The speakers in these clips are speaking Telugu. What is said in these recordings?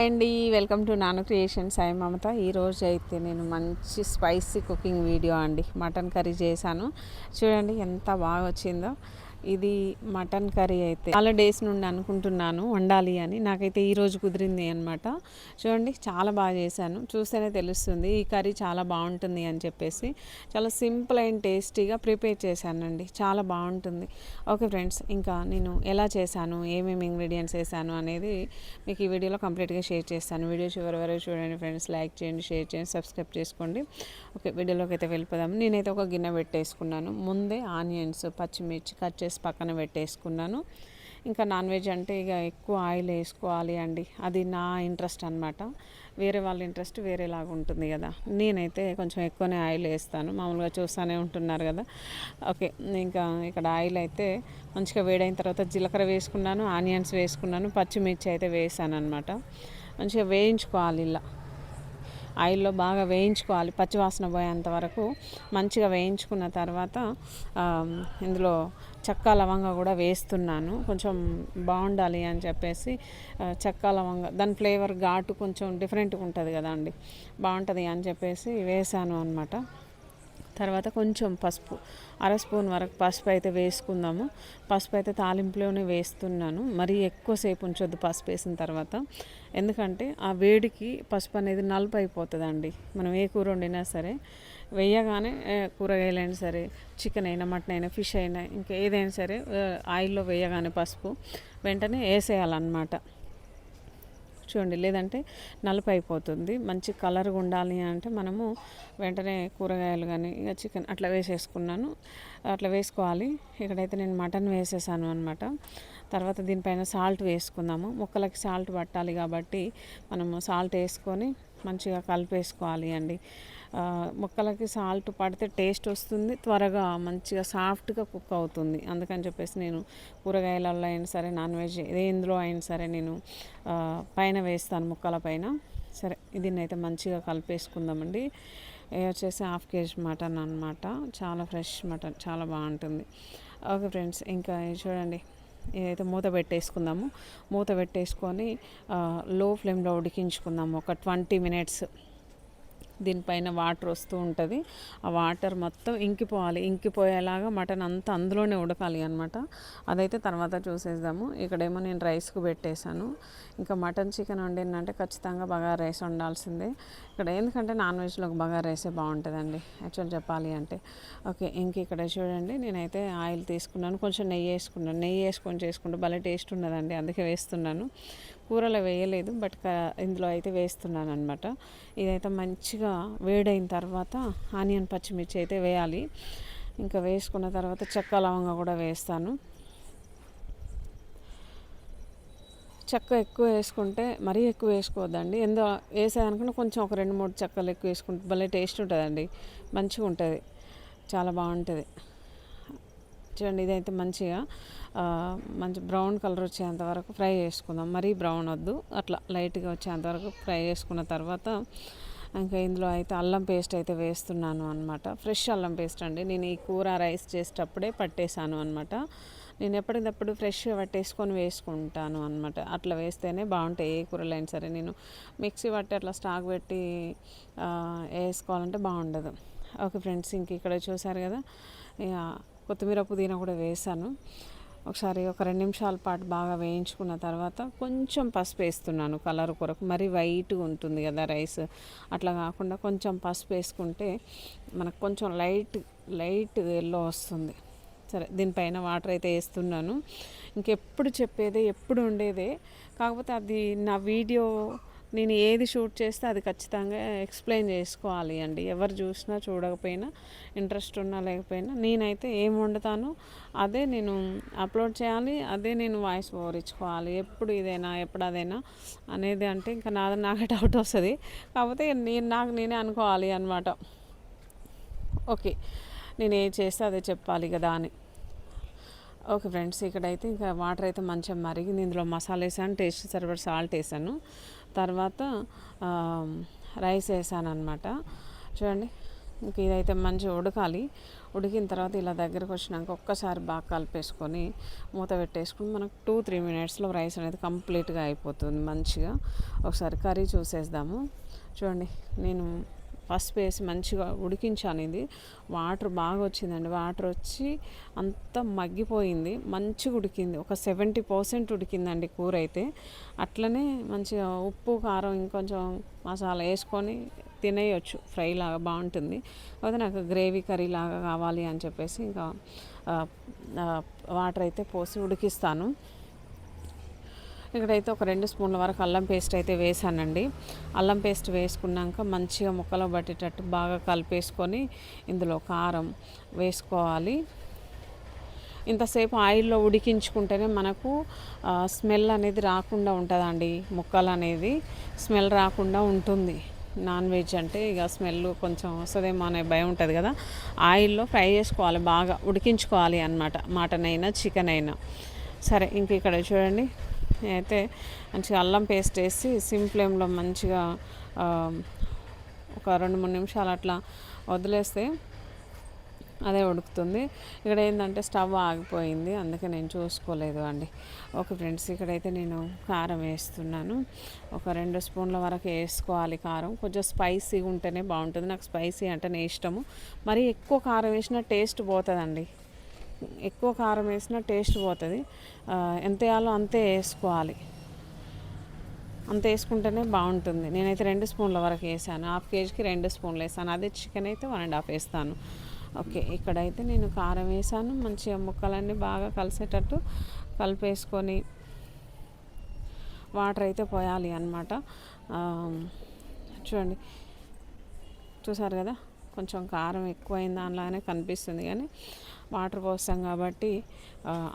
అండి వెల్కమ్ టు నాను క్రియేషన్స్. సాయి మమత. ఈరోజు అయితే నేను మంచి స్పైసీ కుకింగ్ వీడియో అండి. మటన్ కర్రీ చేశాను. చూడండి ఎంత బాగా వచ్చిందో. ఇది మటన్ కర్రీ అయితే చాలా డేస్ నుండి అనుకుంటున్నాను వండాలి అని. నాకైతే ఈరోజు కుదిరింది అనమాట. చూడండి చాలా బాగా చేశాను. చూస్తేనే తెలుస్తుంది ఈ కర్రీ చాలా బాగుంటుంది అని చెప్పేసి. చాలా సింపుల్ అండ్ టేస్టీగా ప్రిపేర్ చేశానండి. చాలా బాగుంటుంది. ఓకే ఫ్రెండ్స్, ఇంకా నేను ఎలా చేశాను, ఏమేమి ఇంగ్రీడియంట్స్ వేసాను అనేది మీకు ఈ వీడియోలో కంప్లీట్గా షేర్ చేస్తాను. వీడియో చివరి వరకు చూడండి ఫ్రెండ్స్. లైక్ చేయండి, షేర్ చేయండి, సబ్స్క్రైబ్ చేసుకోండి. ఓకే, వీడియోలోకి అయితే వెళ్ళిపోదాము. నేనైతే ఒక గిన్నె పెట్టేసుకున్నాను. ముందే ఆనియన్స్, పచ్చిమిర్చి కట్ చేసి పక్కన పెట్టేసుకున్నాను. ఇంకా నాన్ వెజ్ అంటే ఇక ఎక్కువ ఆయిల్ వేసుకోవాలి అండి. అది నా ఇంట్రెస్ట్ అనమాట. వేరే వాళ్ళ ఇంట్రెస్ట్ వేరేలాగా ఉంటుంది కదా. నేనైతే కొంచెం ఎక్కువనే ఆయిల్ వేస్తాను. మామూలుగా చూస్తూనే ఉంటున్నారు కదా. ఓకే, ఇంకా ఇక్కడ ఆయిల్ అయితే మంచిగా వేడైన తర్వాత జీలకర్ర వేసుకున్నాను, ఆనియన్స్ వేసుకున్నాను, పచ్చిమిర్చి అయితే వేసాను అనమాట. మంచిగా వేయించుకోవాలి. ఇలా ఆయిల్లో బాగా వేయించుకోవాలి, పచ్చివాసన పోయేంత వరకు మంచిగా వేయించుకున్న తర్వాత ఇందులో చెక్క లవంగ కూడా వేస్తున్నాను. కొంచెం బాగుండాలి అని చెప్పేసి చెక్క లవంగ దాని ఫ్లేవర్ ఘాటు కొంచెం డిఫరెంట్గా ఉంటుంది కదా అండి, బాగుంటుంది అని చెప్పేసి వేసాను అనమాట. తర్వాత కొంచెం పసుపు, అర స్పూన్ వరకు పసుపు అయితే వేసుకుందాము. పసుపు అయితే తాలింపులోనే వేస్తున్నాను. మరీ ఎక్కువసేపు ఉంచొద్దు పసుపు వేసిన తర్వాత, ఎందుకంటే ఆ వేడికి పసుపు అనేది నలుపు అయిపోతుందండి. మనం ఏ కూర వండినా సరే వేయగానే, కూరగాయలైనా సరే, చికెన్ అయినా, మటన్ అయినా, ఫిష్ అయినా, ఇంకా ఏదైనా సరే ఆయిల్లో వేయగానే పసుపు వెంటనే వేసేయాలన్నమాట. చూడండి, లేదంటే నలుపు అయిపోతుంది. మంచి కలర్గా ఉండాలి అంటే మనము వెంటనే కూరగాయలు కానీ ఇక చికెన్ అట్లా వేసేసుకున్నాను. అట్లా వేసుకోవాలి. ఇక్కడైతే నేను మటన్ వేసేసాను అనమాట. తర్వాత దీనిపైన సాల్ట్ వేసుకుందాము. ముక్కలకి సాల్ట్ పట్టాలి కాబట్టి మనము సాల్ట్ వేసుకొని మంచిగా కలిపేసుకోవాలి అండి. ముక్కలకి సాల్ట్ పడితే టేస్ట్ వస్తుంది, త్వరగా మంచిగా సాఫ్ట్గా కుక్ అవుతుంది. అందుకని చెప్పేసి నేను కూరగాయలలో అయినా సరే, నాన్ వెజ్ ఎందులో అయినా సరే నేను పైన వేస్తాను, ముక్కల పైన. సరే, దీన్ని అయితే మంచిగా కలిపేసుకుందామండి. ఇది వచ్చేసి 1/2 kg మటన్ అనమాట. చాలా ఫ్రెష్ మటన్, చాలా బాగుంటుంది. ఓకే ఫ్రెండ్స్, ఇంకా చూడండి, ఇదైతే మూత పెట్టేసుకుందాము. మూత పెట్టేసుకొని లో ఫ్లేమ్లో ఉడికించుకుందాము ఒక 20 minutes. దీనిపైన వాటర్ వస్తూ ఉంటుంది. ఆ వాటర్ మొత్తం ఇంకిపోవాలి. ఇంకిపోయేలాగా మటన్ అంతా అందులోనే ఉడకాలి అనమాట. అదైతే తర్వాత చూసేద్దాము. ఇక్కడేమో నేను రైస్కు పెట్టేశాను. ఇంకా మటన్ చికెన్ వండిందంటే ఖచ్చితంగా బగారా రైస్ వండాల్సిందే. ఇక్కడ ఎందుకంటే నాన్ వెజ్లోకి బగారా రైసే బాగుంటుందండి యాక్చువల్ చెప్పాలి అంటే. ఓకే, ఇంక ఇక్కడ చూడండి, నేనైతే ఆయిల్ తీసుకున్నాను, కొంచెం నెయ్యి వేసుకున్నాను. నెయ్యి వేసుకొని చేసుకుంటే భలే టేస్ట్ ఉన్నదండి, అందుకే వేస్తున్నాను. కూరలో వేయలేదు, బట్ ఇందులో అయితే వేస్తున్నాను అనమాట. ఇదైతే మంచిగా వేడైన తర్వాత ఆనియన్, పచ్చిమిర్చి అయితే వేయాలి. ఇంకా వేసుకున్న తర్వాత చెక్క లవంగా కూడా వేస్తాను. చెక్క ఎక్కువ వేసుకుంటే మరీ ఎక్కువ వేసుకోవద్దండి. ఎందో వేసేదానికన్నా కొంచెం ఒక 2-3 చెక్కలు ఎక్కువ వేసుకుంటే భలే టేస్ట్ ఉంటుందండి, మంచిగా ఉంటుంది, చాలా బాగుంటుంది. చూడండి, ఇదైతే మంచిగా మంచి బ్రౌన్ కలర్ వచ్చేంత వరకు ఫ్రై చేసుకుందాం. మరీ బ్రౌన్ వద్దు, అట్లా లైట్గా వచ్చేంత వరకు ఫ్రై చేసుకున్న తర్వాత ఇంకా ఇందులో అయితే అల్లం పేస్ట్ అయితే వేస్తున్నాను అనమాట. ఫ్రెష్ అల్లం పేస్ట్ అండి. నేను ఈ కూర రైస్ చేసేటప్పుడే పట్టేశాను అనమాట. నేను ఎప్పటికప్పుడు ఫ్రెష్గా పట్టేసుకొని వేసుకుంటాను అనమాట. అట్లా వేస్తేనే బాగుంటాయి ఏ కూరలు అయినా సరే. నేను మిక్సీ పట్టి అట్లా స్టాక్ పెట్టి వేసుకోవాలంటే బాగుండదు. ఓకే ఫ్రెండ్స్, ఇంక ఇక్కడ చూసారు కదా, ఇక కొత్తిమీర, పుదీనా కూడా వేసాను. ఒకసారి ఒక 2 నిమిషాల పాటు బాగా వేయించుకున్న తర్వాత కొంచెం పసుపు వేస్తున్నాను కలర్ కొరకు. మరీ వైట్గా ఉంటుంది కదా రైస్, అట్లా కాకుండా కొంచెం పసుపు వేసుకుంటే మనకు కొంచెం లైట్ ఎల్లో వస్తుంది. సరే, దీనిపైన వాటర్ అయితే వేస్తున్నాను. ఇంకెప్పుడు చెప్పేదే, ఎప్పుడు ఉండేదే, కాకపోతే అది నా వీడియో నేను ఏది షూట్ చేస్తే అది ఖచ్చితంగా ఎక్స్ప్లెయిన్ చేసుకోవాలి అండి. ఎవరు చూసినా చూడకపోయినా, ఇంట్రెస్ట్ ఉన్నా లేకపోయినా, నేనైతే ఏం వండుతానో అదే నేను అప్లోడ్ చేయాలి, అదే నేను వాయిస్ ఓవర్ ఇచ్చుకోవాలి. ఎప్పుడు ఇదేనా, ఎప్పుడు అదేనా అనేది అంటే ఇంకా నాకే డౌట్ వస్తుంది. కాకపోతే నేనే అనుకోవాలి అనమాట. ఓకే, నేను ఏది చేస్తే అదే చెప్పాలి కదా అని. ఓకే ఫ్రెండ్స్, ఇక్కడైతే ఇంకా వాటర్ అయితే మంచిగా మరిగింది. ఇందులో మసాలా వేసాను, టేస్ట్ సరిపడా సాల్ట్ వేసాను, తర్వాత రైస్ వేసాను అనమాట. చూడండి, ఇంక ఇదైతే మంచిగా ఉడకాలి. ఉడికిన తర్వాత ఇలా దగ్గరకు వచ్చినాక ఒక్కసారి బాగా కలిపేసుకొని మూత పెట్టేసుకుని మనకు 2-3 మినిట్స్లో రైస్ అనేది కంప్లీట్గా అయిపోతుంది మంచిగా. ఒకసారి కర్రీ చూసేద్దాము. చూడండి, నేను పసుపు వేసి మంచిగా ఉడికించాను. ఇది వాటర్ బాగా వచ్చిందండి. వాటర్ వచ్చి అంతా మగ్గిపోయింది, మంచిగా ఉడికింది. ఒక 70% ఉడికిందండి కూర అయితే. అట్లనే మంచిగా ఉప్పు కారం ఇంకొంచెం మసాలా వేసుకొని తినేయొచ్చు, ఫ్రై లాగా బాగుంటుంది. కాకపోతే నాకు గ్రేవీ కర్రీ లాగా కావాలి అని చెప్పేసి ఇంకా వాటర్ అయితే పోసి ఉడికిస్తాను. ఇక్కడైతే ఒక 2 స్పూన్ల వరకు అల్లం పేస్ట్ అయితే వేసానండి. అల్లం పేస్ట్ వేసుకున్నాక మంచిగా ముక్కలో పట్టేటట్టు బాగా కలిపేసుకొని ఇందులో కారం వేసుకోవాలి. ఇంతసేపు ఆయిల్లో ఉడికించుకుంటేనే మనకు స్మెల్ అనేది రాకుండా ఉంటుందండి. ముక్కలు అనేది స్మెల్ రాకుండా ఉంటుంది. నాన్ వెజ్ అంటే ఇక స్మెల్ కొంచెం వస్తుందేమో అనే భయం ఉంటుంది కదా. ఆయిల్లో ఫ్రై చేసుకోవాలి, బాగా ఉడికించుకోవాలి అన్నమాట, మటన్ అయినా చికెన్ అయినా సరే. ఇంక ఇక్కడ చూడండి, అయితే మంచిగా అల్లం పేస్ట్ వేసి సిమ్ ఫ్లేమ్లో మంచిగా ఒక 2-3 నిమిషాలు అట్లా వదిలేస్తే అదే ఉడుకుతుంది. ఇక్కడ ఏంటంటే స్టవ్ ఆగిపోయింది, అందుకే నేను చూసుకోలేదు అండి. ఓకే ఫ్రెండ్స్, ఇక్కడైతే నేను కారం వేస్తున్నాను. ఒక 2 స్పూన్ల వరకు వేసుకోవాలి కారం. కొంచెం స్పైసీగా ఉంటేనే బాగుంటుంది. నాకు స్పైసీ అంటేనే ఇష్టము. మరి ఎక్కువ కారం వేసినా టేస్ట్ పోతుందండి. ఎక్కువ కారం వేసినా టేస్ట్ పోతుంది. ఎంత వేయాలో అంతే వేసుకోవాలి, అంత వేసుకుంటేనే బాగుంటుంది. నేనైతే 2 స్పూన్ల వరకు వేసాను. హాఫ్ కేజీకి 2 స్పూన్లు వేసాను. అదే చికెన్ అయితే 1.5 వేస్తాను. ఓకే, ఇక్కడైతే నేను కారం వేసాను. మంచిగా ముక్కలన్నీ బాగా కలిసేటట్టు కలిపేసుకొని వాటర్ అయితే పోయాలి అన్నమాట. చూడండి, చూసారు కదా, కొంచెం కారం ఎక్కువైంది దానిలాగానే కనిపిస్తుంది, కానీ వాటర్ పోస్తాం కాబట్టి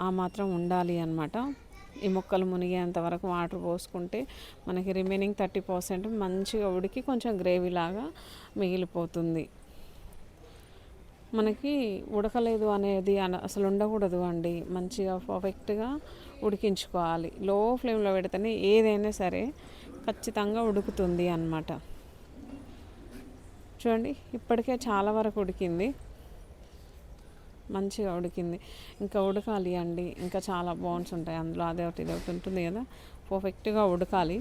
ఆ మాత్రం ఉండాలి అన్నమాట. ఈ ముక్కలు మునిగేంత వరకు వాటర్ పోసుకుంటే మనకి రిమైనింగ్ 30% మంచిగా ఉడికి కొంచెం గ్రేవీ లాగా మిగిలిపోతుంది. మనకి ఉడకలేదు అనేది అసలు ఉండకూడదు అండి. మంచిగా పర్ఫెక్ట్గా ఉడికించుకోవాలి. లో ఫ్లేమ్లో పెడితేనే ఏదైనా సరే ఖచ్చితంగా ఉడుకుతుంది అన్నమాట. చూడండి, ఇప్పటికే చాలా వరకు ఉడికింది, మంచిగా ఉడికింది. ఇంకా ఉడకాలి అండి, ఇంకా చాలా బోన్స్ ఉంటాయి అందులో, అదొకటి ఇదొకటి ఉంటుంది కదా. పర్ఫెక్ట్గా ఉడకాలి,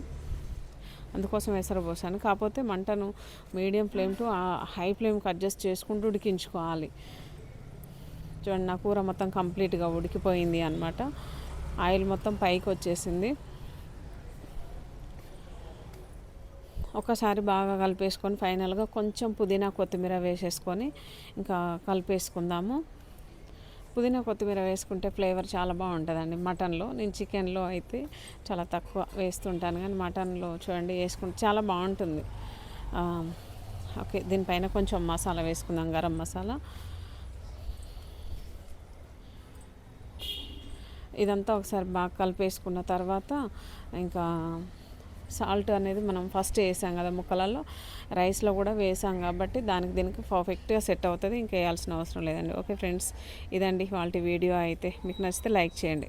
అందుకోసం ఎసరు పోసాను. కాకపోతే మంటను మీడియం ఫ్లేమ్ టు హై ఫ్లేమ్కి అడ్జస్ట్ చేసుకుంటూ ఉడికించుకోవాలి. చూడండి, నా కూర మొత్తం కంప్లీట్గా ఉడికిపోయింది అన్నమాట. ఆయిల్ మొత్తం పైకి వచ్చేసింది. ఒకసారి బాగా కలిపేసుకొని ఫైనల్గా కొంచెం పుదీనా కొత్తిమీర వేసేసుకొని ఇంకా కలిపేసుకుందాము. పుదీనా కొత్తిమీర వేసుకుంటే ఫ్లేవర్ చాలా బాగుంటుందండి మటన్లో. నేను చికెన్లో అయితే చాలా తక్కువ వేస్తుంటాను, కానీ మటన్లో చూడండి వేసుకుంటే చాలా బాగుంటుంది. ఓకే, దీనిపైన కొంచెం మసాలా వేసుకుందాం, గరం మసాలా. ఇదంతా ఒకసారి బాగా కలిపేసుకున్న తర్వాత ఇంకా సాల్ట్ అనేది మనం ఫస్ట్ వేసాం కదా ముక్కలలో, రైస్లో కూడా వేసాం కాబట్టి దీనికి పర్ఫెక్ట్గా సెట్ అవుతుంది. ఇంకా వేయాల్సిన అవసరం లేదండి. ఓకే ఫ్రెండ్స్, ఇదండి వాళ్ళ వీడియో అయితే. మీకు నచ్చితే లైక్ చేయండి.